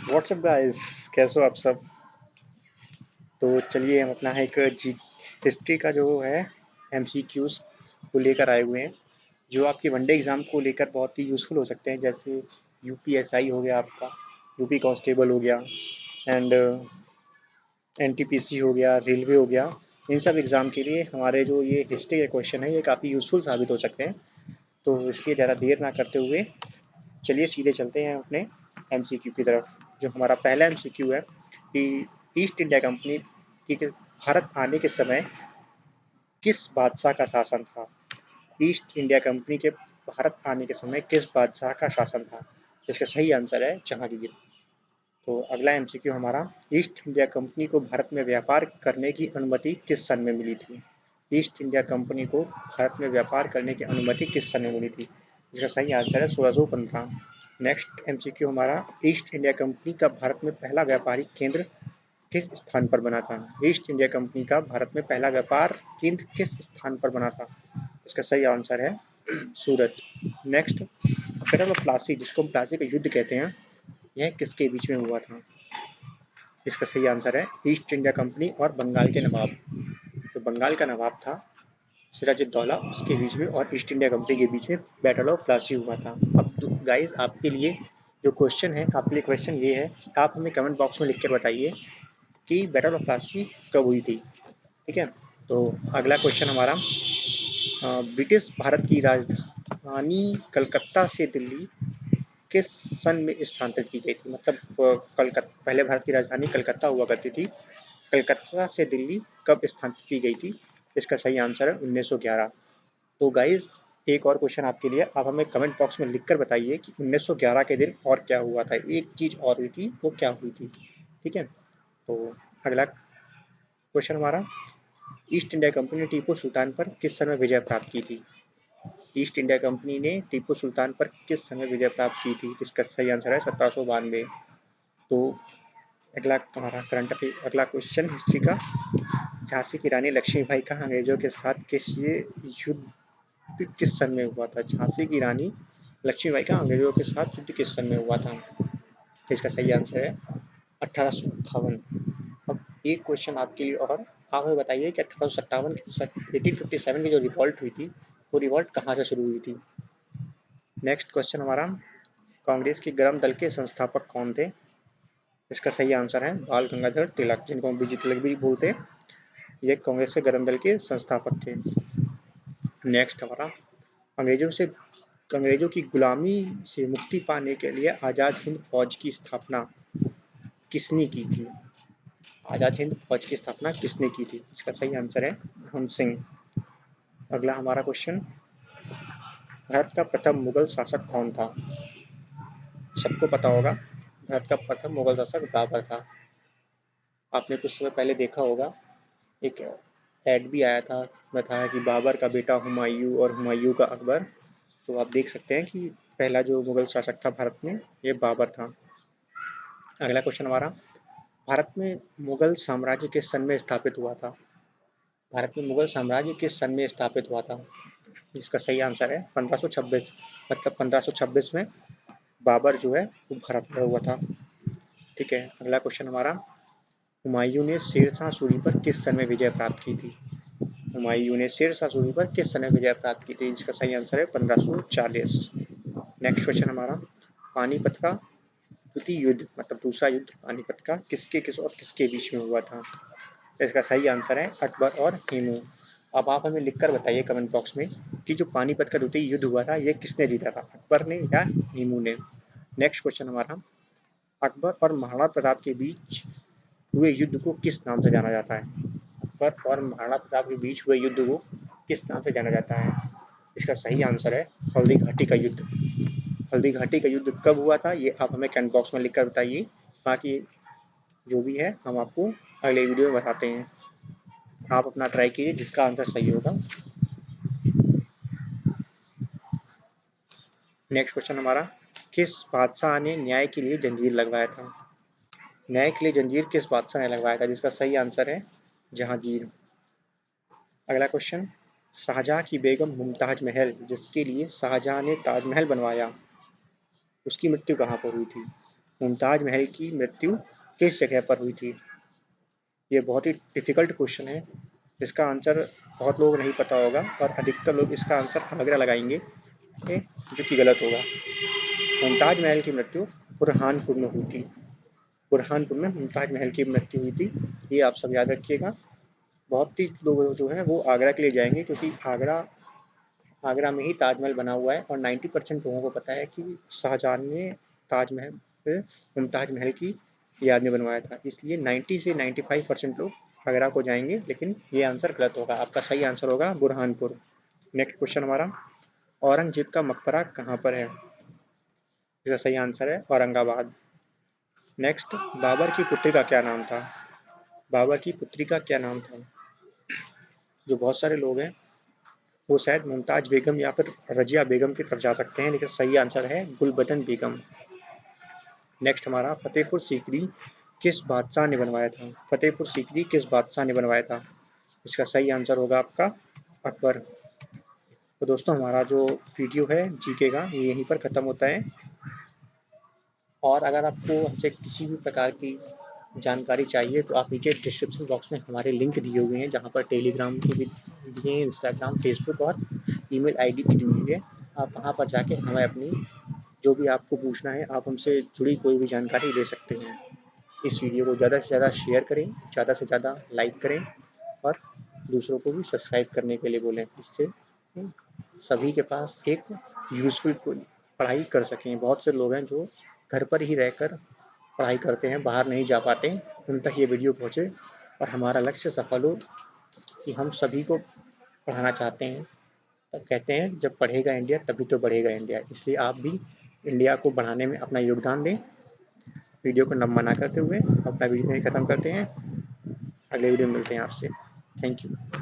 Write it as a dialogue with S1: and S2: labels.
S1: WhatsApp guys, कैसे हो आप सब। तो चलिए हम अपना एक जी हिस्ट्री का जो है एमसीक्यूज को लेकर आए हुए हैं, जो आपके वनडे एग्ज़ाम को लेकर बहुत ही यूज़फुल हो सकते हैं। जैसे यूपीएसआई हो गया, आपका यूपी कांस्टेबल हो गया, एंड एनटीपीसी हो गया, रेलवे हो गया। इन सब एग्ज़ाम के लिए हमारे जो ये हिस्ट्री के क्वेश्चन है ये काफ़ी यूज़फुल साबित हो सकते हैं। तो इसलिए ज़्यादा देर ना करते हुए चलिए सीधे चलते हैं अपने एमसीक्यू की तरफ। जो हमारा पहला एमसीक्यू है कि ईस्ट इंडिया कंपनी की भारत आने के समय किस बादशाह का शासन था। ईस्ट इंडिया कंपनी के भारत आने के समय किस बादशाह का शासन था। इसका सही आंसर है जहांगीर। तो अगला एमसीक्यू हमारा, ईस्ट इंडिया कंपनी को भारत में व्यापार करने की अनुमति किस सन में मिली थी। ईस्ट इंडिया कंपनी को भारत में व्यापार करने की अनुमति किस सन में मिली थी। इसका सही आंसर है 1615। नेक्स्ट एमसीक्यू हमारा, ईस्ट इंडिया कंपनी का भारत में पहला व्यापारिक केंद्र किस स्थान पर बना था। ईस्ट इंडिया कंपनी का भारत में पहला व्यापार केंद्र किस स्थान पर बना था। इसका सही आंसर है सूरत। नेक्स्ट, बैटल ऑफ प्लासी, जिसको हम प्लासी का युद्ध कहते हैं, यह किसके बीच में हुआ था। इसका सही आंसर है ईस्ट इंडिया कंपनी और बंगाल के नवाब। जो बंगाल का नवाब था सिराजुद्दौला, उसके बीच में और ईस्ट इंडिया कंपनी के बीच में बैटल ऑफ प्लासी हुआ था। अब गाइस, आपके लिए जो क्वेश्चन है, आपके लिए क्वेश्चन ये है कि आप हमें कमेंट बॉक्स में लिख कर बताइए कि बैटल ऑफ प्लासी कब हुई थी। ठीक है। तो अगला क्वेश्चन हमारा, ब्रिटिश भारत की राजधानी कलकत्ता से दिल्ली किस सन में स्थानांतरित की गई थी। मतलब कलकत्ता, पहले भारत की राजधानी कलकत्ता हुआ करती थी, कलकत्ता से दिल्ली कब स्थानांतरित की गई थी। इसका सही आंसर है 1911। तो गाइज, एक और क्वेश्चन आपके लिए, आप हमें कमेंट बॉक्स में लिखकर बताइए कि 1911 के दिन और क्या हुआ था। एक चीज़ और हुई थी, वो क्या हुई थी। ठीक है। तो अगला क्वेश्चन हमारा, ईस्ट इंडिया कंपनी ने टीपू सुल्तान पर किस समय विजय प्राप्त की थी। ईस्ट इंडिया कंपनी ने टीपू सुल्तान पर किस समय विजय प्राप्त की थी। इसका सही आंसर है 1792। तो अगला हमारा करंट अफेयर, अगला क्वेश्चन हिस्ट्री का, झांसी की रानी लक्ष्मीबाई का अंग्रेजों के साथ किस ये युद्ध किस सन में हुआ था। झांसी की रानी लक्ष्मीबाई का अंग्रेजों के साथ युद्ध किस सन में हुआ था। इसका सही आंसर है 1858। अब एक क्वेश्चन आपके लिए और, आप हमें बताइए कि 1857 1857 की जो रिवॉल्ट हुई थी, वो रिवॉल्ट कहाँ से शुरू हुई थी। नेक्स्ट क्वेश्चन हमारा, कांग्रेस के गर्म दल के संस्थापक कौन थे। इसका सही आंसर है बाल गंगाधर तिलक, जिनको हम बीजी तिलक भी बोलते हैं। ये कांग्रेस के गर्म दल के संस्थापक थे। नेक्स्ट हमारा, अंग्रेजों से अंग्रेजों की गुलामी से मुक्ति पाने के लिए आज़ाद हिंद फौज की स्थापना किसने की थी। आज़ाद हिंद फौज की स्थापना किसने की थी। इसका सही आंसर है हम सिंह। अगला हमारा क्वेश्चन, भारत का प्रथम मुगल शासक कौन था। सबको पता होगा, भारत का प्रथम मुगल शासक बाबर था। आपने कुछ समय पहले देखा होगा, एक ऐड भी आया था, उसमें था कि बाबर का बेटा हुमायूं और हुमायूं का अकबर। तो आप देख सकते हैं कि पहला जो मुगल शासक था भारत में, ये बाबर था। अगला क्वेश्चन हमारा, भारत में मुगल साम्राज्य किस सन में स्थापित हुआ था। भारत में मुगल साम्राज्य किस सन में स्थापित हुआ था। इसका सही आंसर है 1526। मतलब 1526 में बाबर जो है वो भारत में हुआ था। ठीक है। अगला क्वेश्चन हमारा, हुमायूं ने शेरशाह सूरी पर किस सन में विजय प्राप्त की थी। हुमायूं ने शेरशाह सूरी पर किस सन में विजय प्राप्त की थी। इसका सही आंसर है 1540। नेक्स्ट क्वेश्चन हमारा, पानीपत का द्वितीय युद्ध, मतलब दूसरा युद्ध पानीपत का, किस और किसके बीच में हुआ था। इसका सही आंसर है अकबर और हेमू। अब आप हमें लिखकर बताइए कमेंट बॉक्स में कि जो पानीपत का द्वितीय युद्ध हुआ था, ये किसने जीता था, अकबर ने या हेमू ने। नेक्स्ट क्वेश्चन हमारा, अकबर और महाराणा प्रताप के बीच हुए युद्ध को किस नाम से जाना जाता है। अकबर और महाराणा प्रताप के बीच हुए युद्ध को किस नाम से जाना जाता है। इसका सही आंसर है हल्दी घाटी का युद्ध। हल्दी घाटी का युद्ध कब हुआ था, ये आप हमें कमेंट बॉक्स में लिखकर बताइए। बाकी जो भी है हम आपको अगले वीडियो में बताते हैं। आप अपना ट्राई कीजिए, जिसका आंसर सही होगा। नेक्स्ट क्वेश्चन हमारा, किस बादशाह ने न्याय के लिए जंजीर लगवाया था। न्याय के लिए जंजीर किस बादशाह ने लगवाया था। जिसका सही आंसर है जहांगीर। अगला क्वेश्चन, शाहजहां की बेगम मुमताज महल, जिसके लिए शाहजहां ने ताजमहल बनवाया, उसकी मृत्यु कहाँ पर हुई थी। मुमताज महल की मृत्यु किस जगह पर हुई थी? ये बहुत ही डिफिकल्ट क्वेश्चन है, इसका आंसर बहुत लोग नहीं पता होगा और अधिकतर लोग इसका आंसर आगरा लगाएंगे, जो कि गलत होगा। मुमताज महल की मृत्यु बुरहानपुर में हुई थी। बुरहानपुर में मुमताज महल की मृत्यु हुई थी, ये आप सब याद रखिएगा। बहुत ही लोग जो है वो आगरा के लिए जाएंगे, क्योंकि आगरा में ही ताजमहल बना हुआ है और 90% लोगों को पता है कि शाहजहां ने ताजमहल मुमताज महल की याद में बनवाया था, इसलिए 90 से 95% लोग आगरा को जाएंगे, लेकिन ये आंसर गलत होगा। आपका सही आंसर होगा बुरहानपुर। नेक्स्ट क्वेश्चन हमारा, औरंगजेब का मकबरा कहाँ पर है? इसका सही आंसर है औरंगाबाद। नेक्स्ट, बाबर की पुत्री का क्या नाम था? बाबर की पुत्री का क्या नाम था? जो बहुत सारे लोग हैं वो शायद मुमताज बेगम या फिर रजिया बेगम की तरफ जा सकते हैं, लेकिन सही आंसर है गुलबदन बेगम। नेक्स्ट हमारा, फतेहपुर सीकरी किस बादशाह ने बनवाया था? फतेहपुर सीकरी किस बादशाह ने बनवाया था? इसका सही आंसर होगा आपका अकबर। तो दोस्तों हमारा जो वीडियो है जीके का ये यहीं पर ख़त्म होता है, और अगर आपको हमसे किसी भी प्रकार की जानकारी चाहिए तो आप नीचे डिस्क्रिप्शन बॉक्स में हमारे लिंक दिए हुए हैं, जहाँ पर टेलीग्राम की भी दिए हैं, इंस्टाग्राम, फेसबुक और ईमेल आईडी भी दी हुई है। आप वहाँ पर जाके हमें अपनी जो भी आपको पूछना है आप हमसे जुड़ी कोई भी जानकारी ले सकते हैं। इस वीडियो को ज़्यादा से ज़्यादा शेयर करें, ज़्यादा से ज़्यादा लाइक करें और दूसरों को भी सब्सक्राइब करने के लिए बोलें, इससे सभी के पास एक यूज़फुल पढ़ाई कर सकें। बहुत से लोग हैं जो घर पर ही रहकर पढ़ाई करते हैं, बाहर नहीं जा पाते, उन तक ये वीडियो पहुँचे और हमारा लक्ष्य सफल हो कि हम सभी को पढ़ाना चाहते हैं। कहते हैं जब पढ़ेगा इंडिया तभी तो बढ़ेगा इंडिया, इसलिए आप भी इंडिया को बढ़ाने में अपना योगदान दें। वीडियो को न मना करते हुए अपना वीडियो यहीं ख़त्म करते हैं, अगले वीडियो में मिलते हैं आपसे। Thank you.